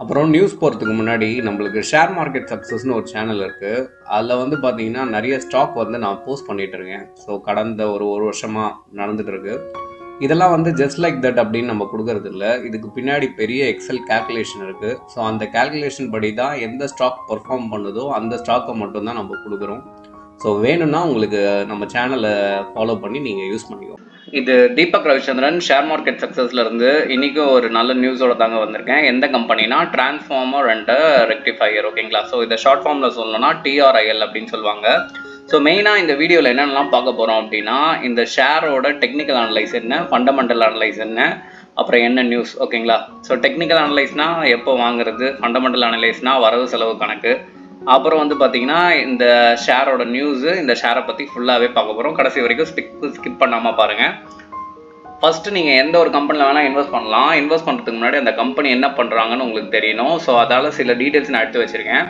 அப்புறம் நியூஸ் போகிறதுக்கு முன்னாடி நம்மளுக்கு ஷேர் மார்க்கெட் சக்ஸஸ்னு ஒரு சேனல் இருக்குது. அதில் வந்து பார்த்தீங்கன்னா நிறைய ஸ்டாக் வந்து நான் போஸ்ட் பண்ணிகிட்டு இருக்கேன். ஸோ கடந்த ஒரு வருஷமாக நடந்துட்டு இருக்கு. இதெல்லாம் வந்து ஜஸ்ட் லைக் தட் அப்படின்னு நம்ம கொடுக்கறது இல்லை. இதுக்கு பின்னாடி பெரிய எக்ஸல் கேல்குலேஷன் இருக்குது. ஸோ அந்த கேல்குலேஷன் படி தான் எந்த ஸ்டாக் பெர்ஃபார்ம் பண்ணுதோ அந்த ஸ்டாக்கை மட்டும்தான் நம்ம கொடுக்குறோம். ஸோ வேணும்னா உங்களுக்கு நம்ம சேனலை ஃபாலோ பண்ணி நீங்கள் யூஸ் பண்ணிக்கோ. இது தீபக் ரவிச்சந்திரன் ஷேர் மார்க்கெட் சக்ஸஸ்ல இருந்து இன்னைக்கும் ஒரு நல்ல நியூஸோட தாங்க வந்திருக்கேன். எந்த கம்பெனினா டிரான்ஸ்ஃபார்மர் அண்ட் ரெக்டிஃபையர். ஓகேங்களா? ஸோ இதை ஷார்ட் ஃபார்ம்ல சொல்லணும்னா டிஆர்ஐஎல் அப்படின்னு சொல்லுவாங்க. ஸோ மெயினாக இந்த வீடியோவில் என்னென்னலாம் பார்க்க போகிறோம் அப்படின்னா, இந்த ஷேரோட டெக்னிக்கல் அனலைஸ் என்ன, ஃபண்டமெண்டல் அனலைஸ் என்ன, அப்புறம் என்ன நியூஸ். ஓகேங்களா? ஸோ டெக்னிக்கல் அனலைஸ்னா எப்போ வாங்குறது, ஃபண்டமெண்டல் அனலைஸ்னா வரவு செலவு கணக்கு, அப்புறம் வந்து பார்த்தீங்கன்னா இந்த ஷேரோட நியூஸு, இந்த ஷேரை பற்றி ஃபுல்லாகவே பார்க்க போகிறோம். கடைசி வரைக்கும் ஸ்கிப் பண்ணாமல் பாருங்கள். ஃபஸ்ட்டு நீங்கள் எந்த ஒரு கம்பெனியில் வேணால் இன்வெஸ்ட் பண்ணலாம். இன்வெஸ்ட் பண்ணுறதுக்கு முன்னாடி அந்த கம்பெனி என்ன பண்ணுறாங்கன்னு உங்களுக்கு தெரியணும். ஸோ அதால் சில டீட்டெயில்ஸ் நான் எடுத்து வச்சுருக்கேன்.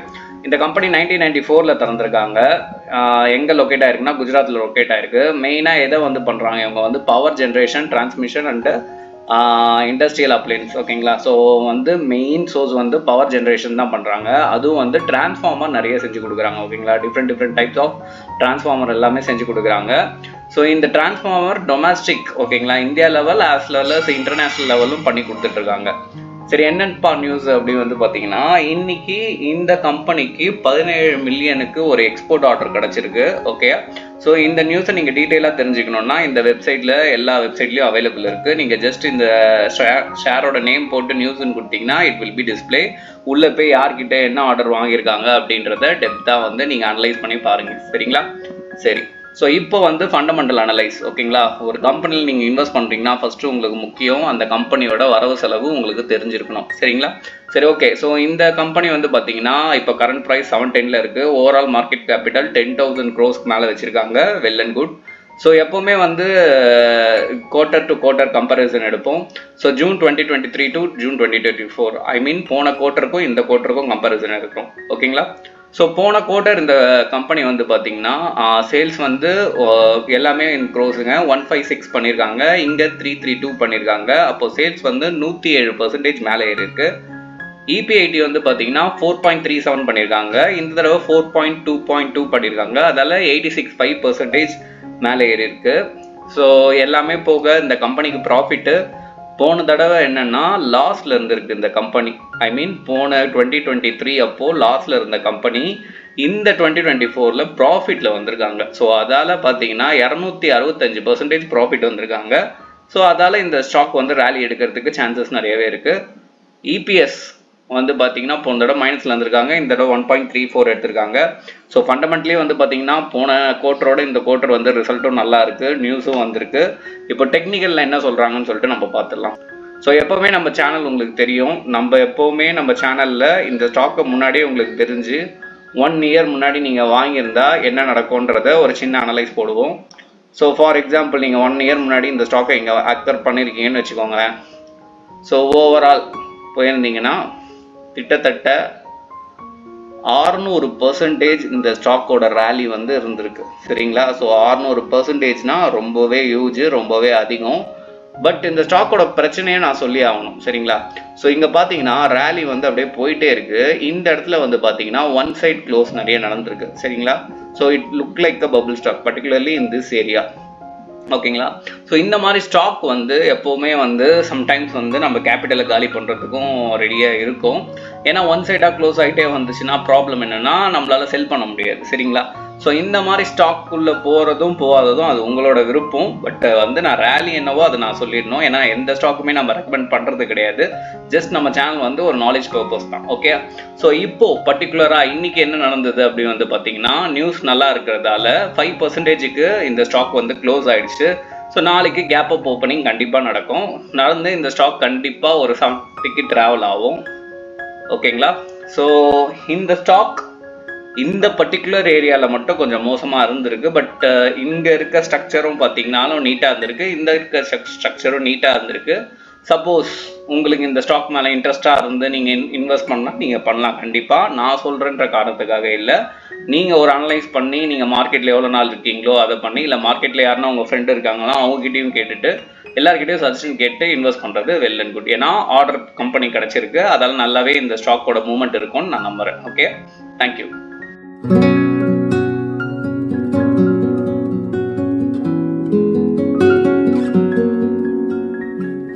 இந்த கம்பெனி 1994 திறந்துருக்காங்க. எங்கே லொக்கேட் ஆகிருக்குன்னா குஜராத்தில் லொக்கேட் ஆகிருக்கு. மெயினாக எதை வந்து பண்ணுறாங்க, இவங்க வந்து power generation, transmission and industrial appliance. ஓகேங்களா? ஸோ வந்து மெயின் சோர்ஸ் வந்து பவர் ஜென்ரேஷன் தான் பண்ணுறாங்க. அதுவும் வந்து டிரான்ஸ்ஃபார்மர் நிறைய செஞ்சு கொடுக்குறாங்க. ஓகேங்களா? டிஃப்ரெண்ட் டைப்ஸ் ஆஃப் டிரான்ஸ்ஃபார்மர் எல்லாமே செஞ்சு கொடுக்குறாங்க. ஸோ இந்த டிரான்ஸ்ஃபார்மர் டொமஸ்டிக், ஓகேங்களா, India level as well as international லெவலும் பண்ணி கொடுத்துட்ருக்காங்க. சரி, என்னப்பா நியூஸ் அப்படி வந்து பார்த்தீங்கன்னா, இன்னைக்கு இந்த கம்பெனிக்கு 17 மில்லியனுக்கு ஒரு எக்ஸ்போர்ட் ஆர்டர் கிடச்சிருக்கு. ஓகே, ஸோ இந்த நியூஸை நீங்கள் டீட்டெயிலாக தெரிஞ்சுக்கணுன்னா இந்த வெப்சைட்டில் எல்லா வெப்சைட்லேயும் அவைலபிள் இருக்குது. நீங்கள் ஜஸ்ட் இந்த ஷேரோட நேம் போட்டு நியூஸ்ன்னு கொடுத்தீங்கன்னா இட் வில் பி டிஸ்பிளே. உள்ளே போய் யார்கிட்ட என்ன ஆர்டர் வாங்கியிருக்காங்க அப்படின்றத டெப்த்தாக வந்து நீங்கள் அனலைஸ் பண்ணி பாருங்கள். சரிங்களா? சரி, ஸோ இப்போ வந்து ஃபண்டமெண்டல் அனலைஸ். ஓகேங்களா? ஒரு கம்பெனியில் நீங்கள் இன்வெஸ்ட் பண்ணுறீங்கன்னா ஃபஸ்ட்டு உங்களுக்கு முக்கியம் அந்த கம்பெனியோட வரவு செலவு உங்களுக்கு தெரிஞ்சிருக்கணும். சரிங்களா? சரி, ஓகே. ஸோ இந்த கம்பெனி வந்து பார்த்தீங்கன்னா இப்போ கரண்ட் ப்ரைஸ் 710 இருக்குது. ஓவரால் மார்க்கெட் கேபிட்டல் 10,000 crores மேலே வச்சுருக்காங்க. Well and good. ஸோ எப்போவுமே வந்து குவார்ட்டர் டு குவார்ட்டர் கம்பேரிசன் எடுப்போம். ஸோ ஜூன் 2023 டு ஜூன் 2024, ஐ மீன் போன குவார்ட்டருக்கும் இந்த குவார்ட்டருக்கும் கம்பேரிசன் எடுக்கிறோம். ஓகேங்களா? ஸோ போன குவார்ட்டர் இந்த கம்பெனி வந்து பார்த்தீங்கன்னா சேல்ஸ் வந்து எல்லாமே இன் க்ரோஸுங்க 156 பண்ணியிருக்காங்க. இங்கே 332 பண்ணியிருக்காங்க. அப்போது சேல்ஸ் வந்து 107% மேலே ஏறிருக்கு. இபிஐடி வந்து பார்த்தீங்கன்னா 4.37 பண்ணியிருக்காங்க. இந்த தடவை 4.2 பண்ணியிருக்காங்க. அதால் 86.5% மேலே ஏறி இருக்கு. ஸோ எல்லாமே போக இந்த கம்பெனிக்கு ப்ராஃபிட்டு போன தடவை என்னன்னா லாஸ்ல இருந்திருக்கு இந்த கம்பெனி. ஐ மீன் போன 2023 அப்போ லாஸ்ல இருந்த கம்பெனி இந்த 2024 ப்ராஃபிட்ல வந்திருக்காங்க. ஸோ அதால பார்த்தீங்கன்னா 265% ப்ராஃபிட் வந்திருக்காங்க. ஸோ அதால இந்த ஸ்டாக் வந்து ரேலி எடுக்கிறதுக்கு சான்சஸ் நிறையவே இருக்கு. இபிஎஸ் வந்து பார்த்தீங்கன்னா போன தடவை மைனஸில் இருந்திருக்காங்க. இந்த தடவை 1.34 எடுத்திருக்காங்க. ஸோ ஃபண்டமெண்டலி வந்து பார்த்தீங்கன்னா போன குவார்ட்டரோட இந்த குவார்ட்டர் வந்து ரிசல்ட்டும் நல்லா இருக்குது, நியூஸும் வந்திருக்கு. இப்போ டெக்னிக்கலில் என்ன சொல்கிறாங்கன்னு சொல்லிட்டு நம்ம பார்த்துடலாம். ஸோ எப்போவுமே நம்ம சேனல் உங்களுக்கு தெரியும். நம்ம எப்போவுமே நம்ம சேனலில் இந்த ஸ்டாக்கை முன்னாடியே உங்களுக்கு தெரிஞ்சு 1 year முன்னாடி நீங்கள் வாங்கியிருந்தா என்ன நடக்கும்ன்றத ஒரு சின்ன அனலைஸ் போடுவோம். ஸோ ஃபார் எக்ஸாம்பிள் நீங்கள் 1 year முன்னாடி இந்த ஸ்டாக்கை இங்கே அக்வயர் பண்ணியிருக்கீங்கன்னு வச்சுக்கோங்களேன். ஸோ ஓவரால் போயிருந்தீங்கன்னா கிட்டத்தட்ட 600% இந்த ஸ்டாக்கோட ரேலி வந்து இருந்திருக்கு. சரிங்களா? ஸோ 600%னா ரொம்பவே ஹியூஜ், ரொம்பவே அதிகம். பட் இந்த ஸ்டாக்கோட பிரச்சனையை நான் சொல்லி ஆகணும். சரிங்களா? ஸோ இங்கே பார்த்தீங்கன்னா ரேலி வந்து அப்படியே போயிட்டே இருக்கு. இந்த இடத்துல வந்து பார்த்தீங்கன்னா ஒன் சைட் க்ளோஸ் நிறைய நடந்திருக்கு. சரிங்களா? So it look like a bubble stock, particularly in this area. ஓகேங்களா? ஸோ இந்த மாதிரி ஸ்டாக் வந்து எப்போவுமே வந்து சம்டைம்ஸ் வந்து நம்ம கேபிட்டலை காலி பண்ணுறதுக்கும் ரெடியாக இருக்கும். ஏன்னா ஒன் சைடாக க்ளோஸ் ஆகிட்டே வந்துச்சுன்னா ப்ராப்ளம் என்னென்னா நம்மளால் செல் பண்ண முடியாது. சரிங்களா? ஸோ இந்த மாதிரி ஸ்டாக்குள்ளே போகிறதும் போகாததும் அது உங்களோட விருப்பம். பட் வந்து நான் ரேலி என்னவோ அதை நான் சொல்லிடணும். ஏன்னா எந்த ஸ்டாக்குமே நம்ம ரெக்கமெண்ட் பண்ணுறது கிடையாது. ஜஸ்ட் நம்ம சேனல் வந்து ஒரு நாலேஜ் பர்பஸ் தான். ஓகே, ஸோ இப்போது பர்டிகுலராக இன்றைக்கி என்ன நடந்தது அப்படின்னு வந்து பார்த்தீங்கன்னா நியூஸ் நல்லா இருக்கிறதால 5%க்கு இந்த ஸ்டாக் வந்து க்ளோஸ் ஆகிடுச்சு. ஸோ நாளைக்கு கேப் அப் ஓப்பனிங் கண்டிப்பாக நடக்கும். நடந்து இந்த ஸ்டாக் கண்டிப்பாக ஒரு 70க்கு ட்ராவல் ஆகும். ஓகேங்களா? ஸோ இந்த ஸ்டாக் இந்த பர்டிகுலர் ஏரியாவில் மட்டும் கொஞ்சம் மோசமாக இருந்திருக்கு. பட் இங்கே இருக்க ஸ்ட்ரக்சரும் பார்த்தீங்கன்னாலும் நீட்டாக இருந்திருக்கு. இந்த இருக்க ஸ்ட்ரக்சரும் நீட்டாக இருந்திருக்கு. சப்போஸ் உங்களுக்கு இந்த ஸ்டாக் மேலே இன்ட்ரெஸ்ட்டாக இருந்து நீங்கள் இன்வெஸ்ட் பண்ணால் நீங்கள் பண்ணலாம். கண்டிப்பாக நான் சொல்கிறேன்ற காரணத்துக்காக இல்லை. நீங்கள் ஒரு அனலைஸ் பண்ணி நீங்கள் மார்க்கெட்டில் எவ்வளோ நாள் இருக்கீங்களோ அதை பண்ணி, இல்லை மார்க்கெட்டில் யாருன்னா உங்கள் ஃப்ரெண்டு இருக்காங்களோ அவங்ககிட்டையும் கேட்டுட்டு எல்லாருக்கிட்டையும் சஜஷன் கேட்டு இன்வெஸ்ட் பண்ணுறது வெல் அண்ட் குட். ஏன்னா ஆர்டர் கம்பெனி கிடச்சிருக்கு, அதால் நல்லாவே இந்த ஸ்டாக்கோட மூவ்மெண்ட் இருக்கும்னு நான் நம்புகிறேன். Okay, thank you.